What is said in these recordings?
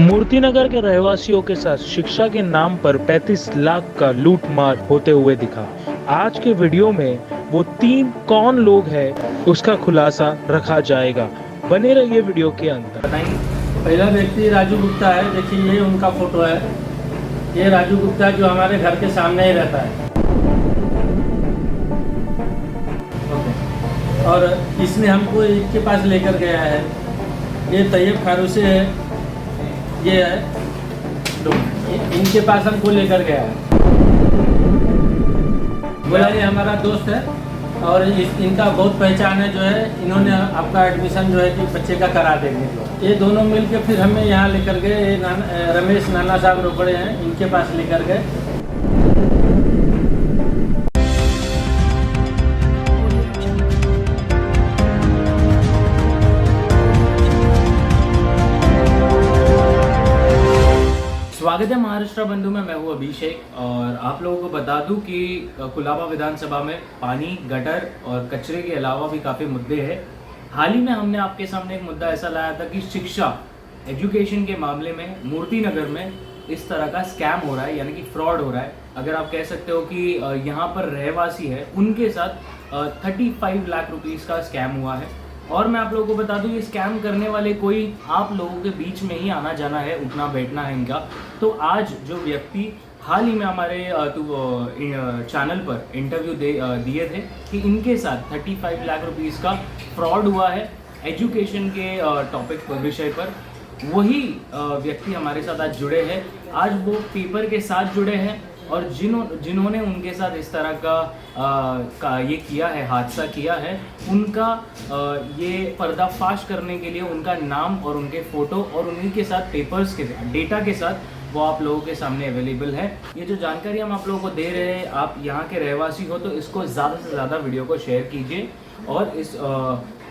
मूर्तिनगर के रहवासियों के साथ शिक्षा के नाम पर 35 लाख का लूट मार होते हुए दिखा। आज के वीडियो में वो 3 कौन लोग हैं उसका खुलासा रखा जाएगा। बने रहिए वीडियो के अंत तक। पहला व्यक्ति राजू गुप्ता है। देखिए ये उनका फोटो है। ये राजू गुप्ता जो हमारे घर के सामने ही रहता है। और इसने हमको इसके पास लेकर गया है। ये तैयब खारूसी है। ये है इनके पास हमको लेकर गया है। बोला ये हमारा दोस्त है और इनका बहुत पहचान है। जो है इन्होंने आपका एडमिशन जो है कि बच्चे का करा देंगे। ये दोनों मिलके फिर हमें यहाँ लेकर गए। ये रमेश नाना साहब रोकड़े हैं, इनके पास लेकर गए। स्वागत है महाराष्ट्र बंधु में। मैं हूँ अभिषेक और आप लोगों को बता दूं कि कुलाबा विधानसभा में पानी, गटर और कचरे के अलावा भी काफ़ी मुद्दे हैं। हाल ही में हमने आपके सामने एक मुद्दा ऐसा लाया था कि शिक्षा, एजुकेशन के मामले में मूर्तिनगर में इस तरह का स्कैम हो रहा है, यानी कि फ्रॉड हो रहा है। अगर आप कह सकते हो कि यहाँ पर रहवासी है, उनके साथ 35 लाख रुपीज़ का स्कैम हुआ है। और मैं आप लोगों को बता दूं, ये स्कैम करने वाले कोई आप लोगों के बीच में ही आना जाना है, उठना बैठना है इनका। तो आज जो व्यक्ति हाल ही में हमारे चैनल पर इंटरव्यू दिए थे कि इनके साथ 35 लाख रुपीस का फ्रॉड हुआ है एजुकेशन के टॉपिक विषय पर, वही व्यक्ति हमारे साथ आज जुड़े हैं। आज वो पेपर के साथ जुड़े हैं और जिन्होंने उनके साथ इस तरह का ये किया है, हादसा किया है, उनका ये पर्दाफाश करने के लिए उनका नाम और उनके फ़ोटो और उन्हीं के साथ पेपर्स के डेटा के साथ वो आप लोगों के सामने अवेलेबल है। ये जो जानकारी हम आप लोगों को दे रहे हैं, आप यहाँ के रहवासी हो तो इसको ज़्यादा से ज़्यादा वीडियो को शेयर कीजिए। और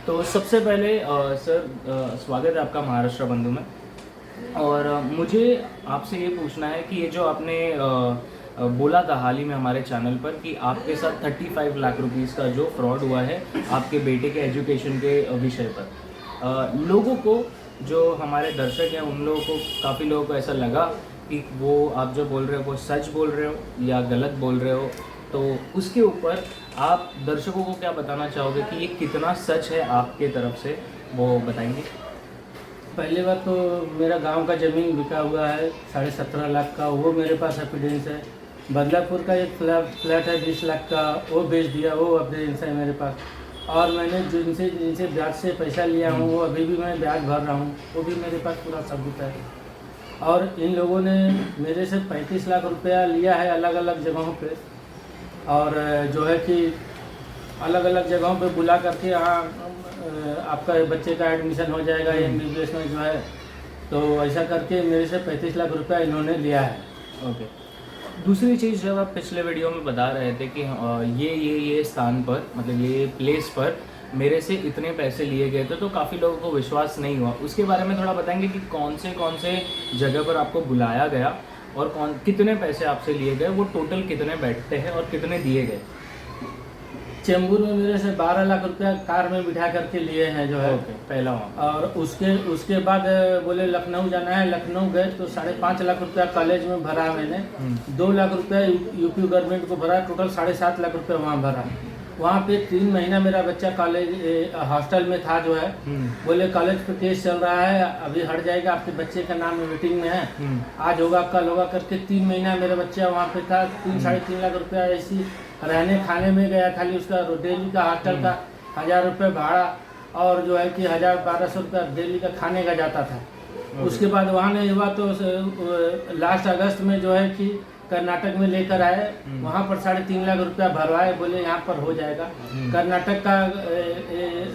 तो सबसे पहले सर, स्वागत है आपका महाराष्ट्र बंधु में। और मुझे आपसे ये पूछना है कि ये जो आपने बोला था हाल ही में हमारे चैनल पर कि आपके साथ 35 लाख रुपीस का जो फ्रॉड हुआ है आपके बेटे के एजुकेशन के विषय पर, लोगों को, जो हमारे दर्शक हैं, उन लोगों को, काफ़ी लोगों को ऐसा लगा कि वो आप जो बोल रहे हो वो सच बोल रहे हो या गलत बोल रहे हो। तो उसके ऊपर आप दर्शकों को क्या बताना चाहोगे कि ये कितना सच है आपके तरफ से, वो बताएंगे? पहली बात तो मेरा गांव का ज़मीन बिका हुआ है 17.5 लाख का, वो मेरे पास एविडेंस है। बदलापुर का एक फ्लैट है 20 लाख का, वो बेच दिया, वो एविडेंस है मेरे पास। और मैंने जिनसे ब्याज से पैसा लिया हूँ, वो अभी भी मैं ब्याज भर रहा हूँ, वो भी मेरे पास पूरा सबूत है। और इन लोगों ने मेरे से 35 लाख रुपया लिया है अलग अलग जगहों पे। और जो है कि अलग अलग जगहों पे बुला करके आपका बच्चे का एडमिशन हो जाएगा MBBS में जो है, तो ऐसा करके मेरे से 35 लाख रुपया इन्होंने लिया है। ओके। दूसरी चीज़, जब आप पिछले वीडियो में बता रहे थे कि ये स्थान पर, मतलब ये प्लेस पर मेरे से इतने पैसे लिए गए थे, तो काफ़ी लोगों को विश्वास नहीं हुआ। उसके बारे में थोड़ा बताएंगे कि कौन से जगह पर आपको बुलाया गया और कितने पैसे आपसे लिए गए, वो टोटल कितने बैठते हैं और कितने दिए गए? चेंबूर में मेरे से 12 लाख रुपया कार में बिठा करके लिए हैं जो है। पहला वहाँ। और उसके बाद बोले लखनऊ जाना है, लखनऊ गए तो 5.5 लाख रुपया कॉलेज में भरा मैंने। 2 लाख रुपया यूपी गवर्नमेंट को भरा, टोटल 7.5 लाख रुपया वहाँ भरा। वहाँ पे 3 महीना मेरा बच्चा कॉलेज हॉस्टल में था जो है। बोले कॉलेज पे केस चल रहा है, अभी हट जाएगा, आपके बच्चे का नाम मीटिंग में है, आज होगा कल होगा करके 3 महीना मेरा बच्चा वहाँ पे था। 3-3.5 लाख रुपया ऐसी रहने खाने में गया, खाली उसका डेली का हॉस्टल का 1000 रुपये भाड़ा और जो है कि 1000-1200 रुपया डेली का खाने का जाता था। उसके बाद वहाँ नहीं हुआ तो लास्ट अगस्त में जो है कि कर्नाटक में लेकर आए, वहाँ पर 3.5 लाख रुपया भरवाए, बोले यहाँ पर हो जाएगा। कर्नाटक का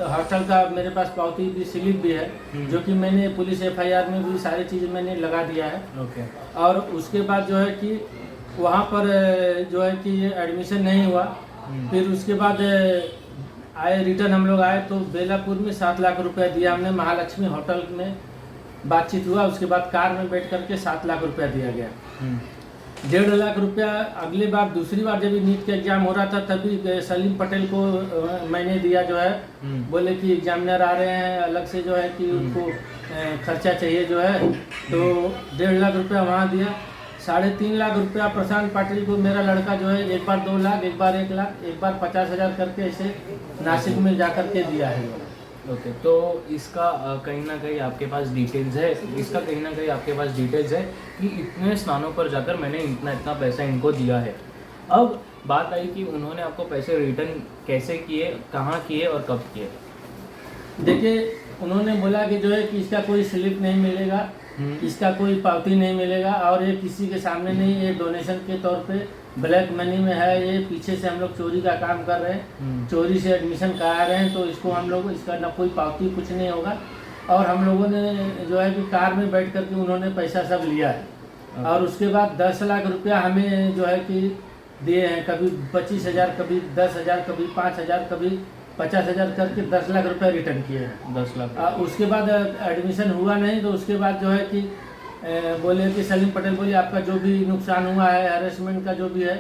हॉस्टल का मेरे पास पावती भी, स्लिप भी है, जो कि मैंने पुलिस FIR में भी सारी चीज़ मैंने लगा दिया है। और उसके बाद जो है कि वहाँ पर जो है कि ये एडमिशन नहीं हुआ। फिर उसके बाद आए, रिटर्न हम लोग आए तो बेलापुर में 7 लाख रुपया दिया हमने, महालक्ष्मी होटल में बातचीत हुआ। उसके बाद कार में बैठ करके 7 लाख रुपया दिया गया। 1.5 लाख रुपया अगली बार, दूसरी बार जब नीट का एग्जाम हो रहा था तभी सलीम पटेल को मैंने दिया जो है। बोले कि एग्जामिनर आ रहे हैं अलग से जो है कि उनको खर्चा चाहिए जो है, तो 1.5 लाख रुपया वहाँ दिया। 3.5 लाख रुपया प्रशांत पाटिल को मेरा लड़का जो है एक बार 2 लाख, एक बार 1 लाख, एक बार 50,000 करके ऐसे नासिक में जा कर के दिया है। ओके, तो इसका कहीं ना कहीं आपके पास डिटेल्स है, इसका कहीं ना कहीं आपके पास डिटेल्स है कि इतने स्थानों पर जाकर मैंने इतना इतना पैसा इनको दिया है। अब बात आई कि उन्होंने आपको पैसे रिटर्न कैसे किए, कहाँ किए और कब किए। देखिए, उन्होंने बोला कि जो है कि इसका कोई स्लिप नहीं मिलेगा, इसका कोई पावती नहीं मिलेगा, और ये किसी के सामने नहीं, ये डोनेशन के तौर पे ब्लैक मनी में है। ये पीछे से हम लोग चोरी का काम कर रहे हैं, चोरी से एडमिशन करा रहे हैं, तो इसको हम लोग, इसका ना कोई पावती कुछ नहीं होगा। और हम लोगों ने जो है कि कार में बैठ करके उन्होंने पैसा सब लिया है। और उसके बाद 10 लाख रुपया हमें जो है कि दिए हैं, कभी 25,000, कभी 10,000, कभी 5,000, कभी 50,000 करके 10 लाख रुपया रिटर्न किए हैं। 10 लाख। उसके बाद एडमिशन हुआ नहीं, तो उसके बाद जो है कि बोले कि सलीम पटेल बोले आपका जो भी नुकसान हुआ है, हैरेसमेंट का जो भी है,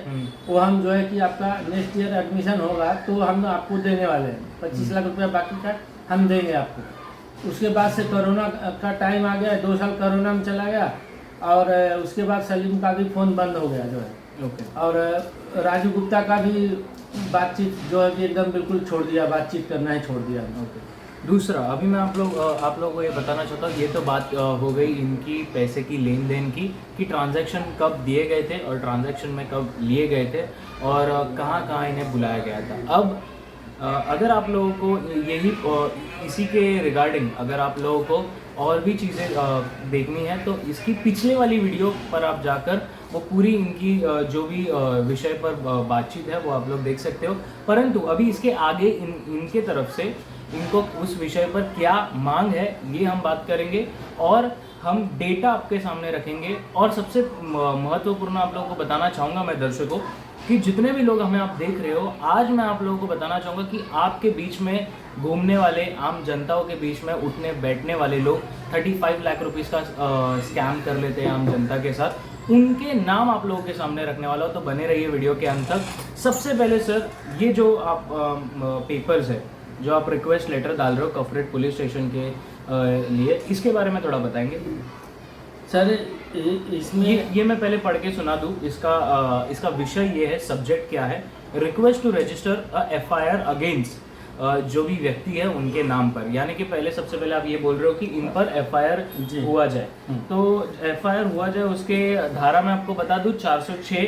वो हम जो है कि आपका नेक्स्ट ईयर एडमिशन होगा तो हम आपको देने वाले हैं। 25 लाख रुपया बाकी का हम देंगे आपको। उसके बाद से कोरोना का टाइम आ गया, 2 साल कोरोना में चला गया, और उसके बाद सलीम का भी फ़ोन बंद हो गया जो है। और राजू गुप्ता का भी बातचीत जो है कि एकदम बिल्कुल छोड़ दिया, बातचीत करना ही छोड़ दिया। दूसरा, अभी मैं आप लोगों को ये बताना चाहता हूँ, ये तो बात हो गई इनकी पैसे की लेन देन की, कि ट्रांजैक्शन कब दिए गए थे और ट्रांजैक्शन में कब लिए गए थे और कहाँ कहाँ इन्हें बुलाया गया था। अब अगर आप लोगों को यही इसी के रिगार्डिंग अगर आप लोगों को और भी चीज़ें देखनी है, तो इसकी पिछले वाली वीडियो पर आप जाकर वो पूरी इनकी जो भी विषय पर बातचीत है वो आप लोग देख सकते हो। परंतु अभी इसके आगे इनके तरफ से इनको उस विषय पर क्या मांग है ये हम बात करेंगे, और हम डेटा आपके सामने रखेंगे। और सबसे महत्वपूर्ण आप लोगों को बताना चाहूँगा मैं दर्शकों कि जितने भी लोग हमें आप देख रहे हो, आज मैं आप लोगों को बताना चाहूँगा कि आपके बीच में घूमने वाले आम जनताओं के बीच में उठने बैठने वाले लोग 35 लाख रुपीज़ का स्कैम कर लेते हैं आम जनता के साथ, उनके नाम आप लोगों के सामने रखने वाला हो, तो बने रहिए वीडियो के अंत तक। सबसे पहले सर, ये जो आप पेपर्स है, जो आप रिक्वेस्ट लेटर डाल रहे हो कफरेट पुलिस स्टेशन के लिए, इसके बारे में थोड़ा बताएंगे सर। इसमें ये मैं पहले पढ़ के सुना दूं। इसका विषय ये है, सब्जेक्ट क्या है, request to register FIR against जो भी व्यक्ति है उनके नाम पर। यानी कि पहले सबसे पहले आप ये बोल रहे हो कि इन पर FIR हुआ जाए, तो FIR हुआ जाए। उसके धारा में आपको बता दूं 406,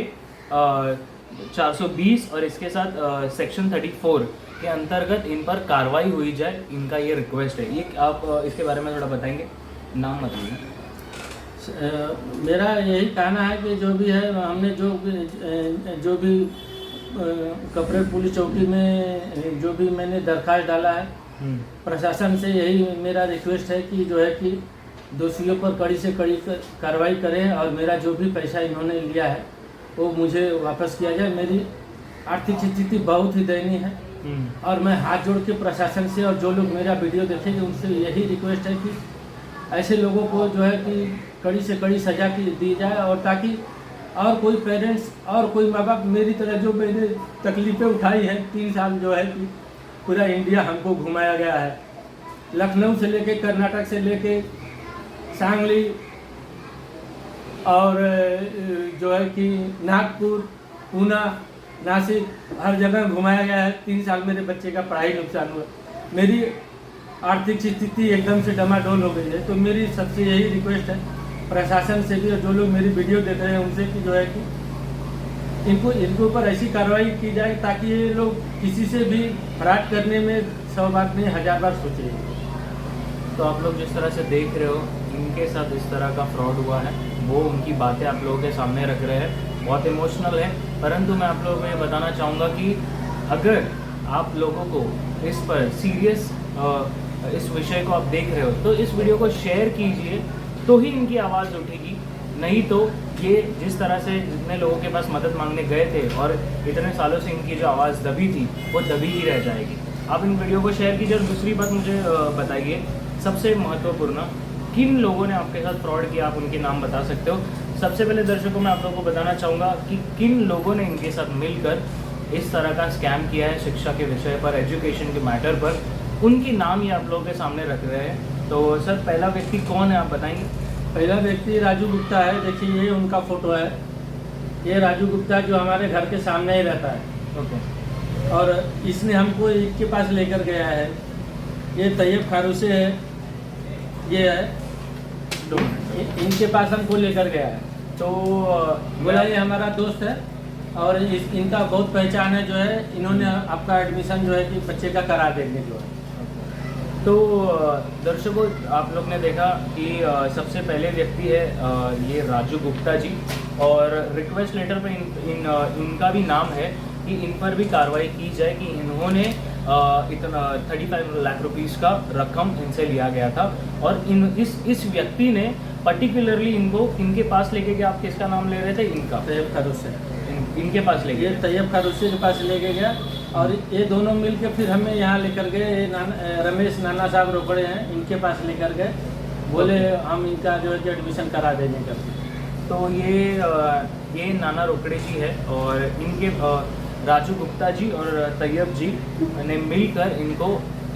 420 और इसके साथ सेक्शन 34 के अंतर्गत इन पर कार्रवाई हुई जाए, इनका ये रिक्वेस्ट है। ये आप इसके बारे में थोड़ा बताएंगे, नाम बताइए। मेरा यही कहना है कि जो भी है, हमने जो भी कपरेट पुलिस चौकी में जो भी मैंने दरखास्त डाला है, प्रशासन से यही मेरा रिक्वेस्ट है कि जो है कि दोषियों पर कड़ी से कड़ी कार्रवाई करें, और मेरा जो भी पैसा इन्होंने लिया है वो मुझे वापस किया जाए। मेरी आर्थिक स्थिति बहुत ही दयनीय है, और मैं हाथ जोड़ के प्रशासन से और जो लोग मेरा वीडियो देखेंगे उनसे यही रिक्वेस्ट है कि ऐसे लोगों को जो है कि कड़ी से कड़ी सज़ा की दी जाए, और ताकि और कोई पेरेंट्स और कोई माँ बाप मेरी तरह जो मैंने तकलीफ़ें उठाई हैं, 3 साल जो है कि पूरा इंडिया हमको घुमाया गया है, लखनऊ से लेके कर्नाटक से लेके सांगली और जो है कि नागपुर, पूना, नासिक, हर जगह घुमाया गया है। 3 साल मेरे बच्चे का पढ़ाई नुकसान हुआ, मेरी आर्थिक स्थिति एकदम से डमाडोल हो गई है। तो मेरी सबसे यही रिक्वेस्ट है प्रशासन से भी, और जो लोग मेरी वीडियो देख रहे हैं उनसे, कि जो है कि इनके ऊपर ऐसी कार्रवाई की जाए ताकि ये लोग किसी से भी फ्रॉड करने में 100 बार नहीं 1000 बार सोचे। तो आप लोग जिस तरह से देख रहे हो, इनके साथ इस तरह का फ्रॉड हुआ है, वो उनकी बातें आप लोगों के सामने रख रहे हैं, बहुत इमोशनल है। परंतु मैं आप लोगों को ये बताना चाहूँगा कि अगर आप लोगों को इस पर सीरियस इस विषय को आप देख रहे हो, तो इस वीडियो को शेयर कीजिए, तो ही इनकी आवाज़ उठेगी। नहीं तो ये जिस तरह से जितने लोगों के पास मदद मांगने गए थे और इतने सालों से इनकी जो आवाज़ दबी थी, वो दबी ही रह जाएगी। आप इन वीडियो को शेयर कीजिए। और दूसरी बात मुझे बताइए, सबसे महत्वपूर्ण, किन लोगों ने आपके साथ फ्रॉड किया, आप उनके नाम बता सकते हो। सबसे पहले दर्शकों मैं आप लोगों को बताना चाहूँगा कि किन लोगों ने इनके साथ मिलकर इस तरह का स्कैम किया है शिक्षा के विषय पर, एजुकेशन के मैटर पर, उनके नाम ही आप लोगों के सामने रख रहे हैं। तो सर पहला व्यक्ति कौन है आप बताएंगे? पहला व्यक्ति राजू गुप्ता है। देखिए ये उनका फोटो है। ये राजू गुप्ता जो हमारे घर के सामने ही रहता है। ओके। और इसने हमको इनके पास लेकर गया है। ये तैयब खारूसे है, ये है, इनके पास हमको लेकर गया है। तो बोला ये हमारा दोस्त है और इनका बहुत पहचान है, जो है इन्होंने आपका एडमिशन जो है कि बच्चे का करा देंगे जो है। तो दर्शकों आप लोग ने देखा कि सबसे पहले व्यक्ति है ये राजू गुप्ता जी, और रिक्वेस्ट लेटर पे इनका भी नाम है कि इन पर भी कार्रवाई की जाए कि इन्होंने इतना 35 लाख रुपीस का रकम इनसे लिया गया था। और इस व्यक्ति ने पर्टिकुलरली इनको इनके पास लेके गया। आप किसका नाम ले रहे थे? इनका तैयब खारूसे इनके पास ले गया। ये तैयब खारूसे के पास लेके गया और ये दोनों मिलके फिर हमें यहाँ लेकर गए। ये रमेश नाना साहब रोकड़े हैं, इनके पास लेकर गए। बोले हम इनका जो है कि एडमिशन करा देंगे करके। तो ये नाना रोकड़े जी है और इनके राजू गुप्ता जी और तैयब जी ने मिलकर इनको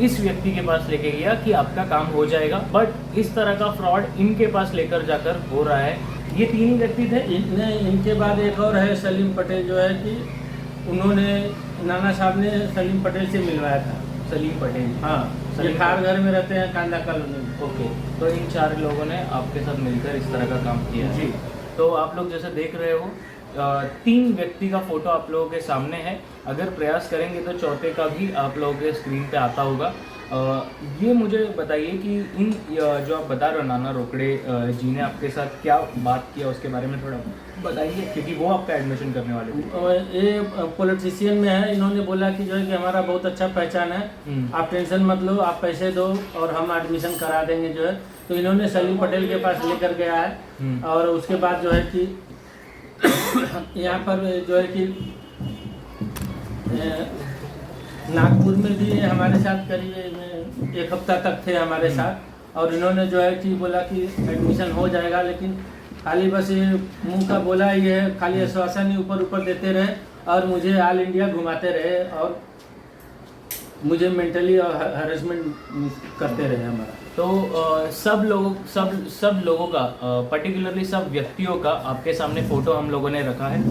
इस व्यक्ति के पास लेके गया कि आपका काम हो जाएगा। बट इस तरह का फ्रॉड इनके पास लेकर जाकर हो रहा है। ये तीन ही व्यक्ति थे। इनके बाद एक और है सलीम पटेल, जो है कि उन्होंने नाना साहब ने सलीम पटेल से मिलवाया था। सलीम पटेल, हाँ, ये खार घर में रहते हैं, कांदा कॉलोनी में। ओके। तो इन 4 लोगों ने आपके साथ मिलकर इस तरह का काम किया है। जी। तो आप लोग जैसे देख रहे हो 3 व्यक्ति का फोटो आप लोगों के सामने है। अगर प्रयास करेंगे तो चौथे का भी आप लोगों के स्क्रीन पे आता होगा। ये मुझे बताइए कि इन जो आप बता रहे हो नाना रोकड़े जी ने आपके साथ क्या बात किया उसके बारे में थोड़ा बताइए, क्योंकि वो आपका एडमिशन करने वाले थे। ये पॉलिटिशियन में है। इन्होंने बोला कि जो है कि हमारा बहुत अच्छा पहचान है, आप टेंशन मत लो, आप पैसे दो और हम एडमिशन करा देंगे जो है। तो इन्होंने सलीम पटेल के पास लेकर गया है और उसके बाद जो है कि यहाँ पर जो है कि नागपुर में भी हमारे साथ करीब 1 हफ्ता तक थे हमारे साथ। और इन्होंने जो है कि बोला कि एडमिशन हो जाएगा, लेकिन खाली बस ये मुंह का बोला ही है, खाली आश्वासन ही ऊपर ऊपर देते रहे और मुझे ऑल इंडिया घुमाते रहे और मुझे मेंटली हरेसमेंट करते रहे हमारा। तो सब लोगों का पर्टिकुलरली सब व्यक्तियों का आपके सामने फोटो हम लोगों ने रखा है।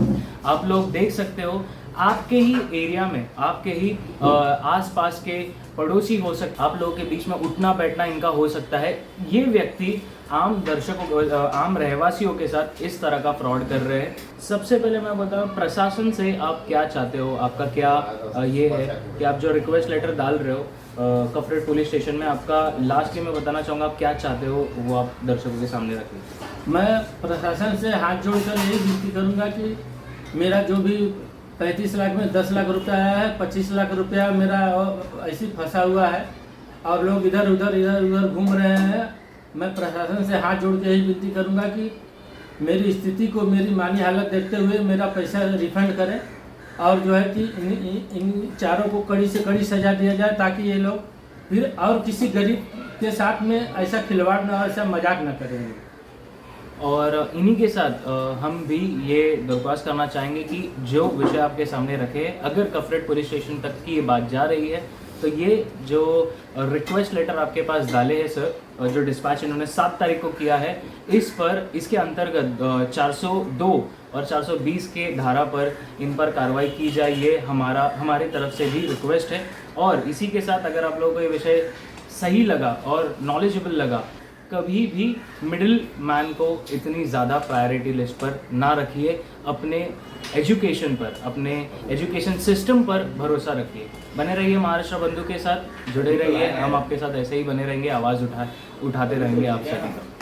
आप लोग देख सकते हो आपके ही एरिया में, आपके ही आसपास के पड़ोसी हो सकते, आप लोगों के बीच में उठना बैठना इनका हो सकता है। ये व्यक्ति आम दर्शकों, आम रहवासियों के साथ इस तरह का फ्रॉड कर रहे हैं। सबसे पहले मैं बताऊं प्रशासन से आप क्या चाहते हो, आपका क्या ये है कि आप जो रिक्वेस्ट लेटर डाल रहे हो कफरेट पुलिस स्टेशन में, आपका लास्ट में बताना चाहूँगा आप क्या चाहते हो वो आप दर्शकों के सामने रखें। मैं प्रशासन से हाथ जोड़कर यही विनती करूँगा कि मेरा जो भी 35 लाख में 10 लाख रुपया आया है, 25 लाख रुपया मेरा ऐसे फंसा हुआ है और लोग इधर उधर घूम रहे हैं। मैं प्रशासन से हाथ जोड़ के यही विनती करूंगा कि मेरी स्थिति को, मेरी माली हालत देखते हुए मेरा पैसा रिफंड करें और जो है कि इन चारों को कड़ी से कड़ी सजा दिया जाए, ताकि ये लोग फिर और किसी गरीब के साथ में ऐसा खिलवाड़ ना, ऐसा मजाक ना करेंगे। और इन्हीं के साथ हम भी ये दरख्वास्त करना चाहेंगे कि जो विषय आपके सामने रखे, अगर कफरेट पुलिस स्टेशन तक की ये बात जा रही है तो ये जो रिक्वेस्ट लेटर आपके पास डाले हैं सर, जो डिस्पैच इन्होंने 7 तारीख को किया है, इस पर इसके अंतर्गत 402 और 420 के धारा पर इन पर कार्रवाई की जाए, ये हमारी तरफ से भी रिक्वेस्ट है। और इसी के साथ अगर आप लोगों को ये विषय सही लगा और नॉलेजेबल लगा, कभी भी मिडिल मैन को इतनी ज़्यादा प्रायोरिटी लिस्ट पर ना रखिए। अपने एजुकेशन पर, अपने एजुकेशन सिस्टम पर भरोसा रखिए। बने रहिए महाराष्ट्र बंधु के साथ, जुड़े रहिए, हम आपके साथ ऐसे ही बने रहेंगे, आवाज़ उठाते रहेंगे आप सभी का।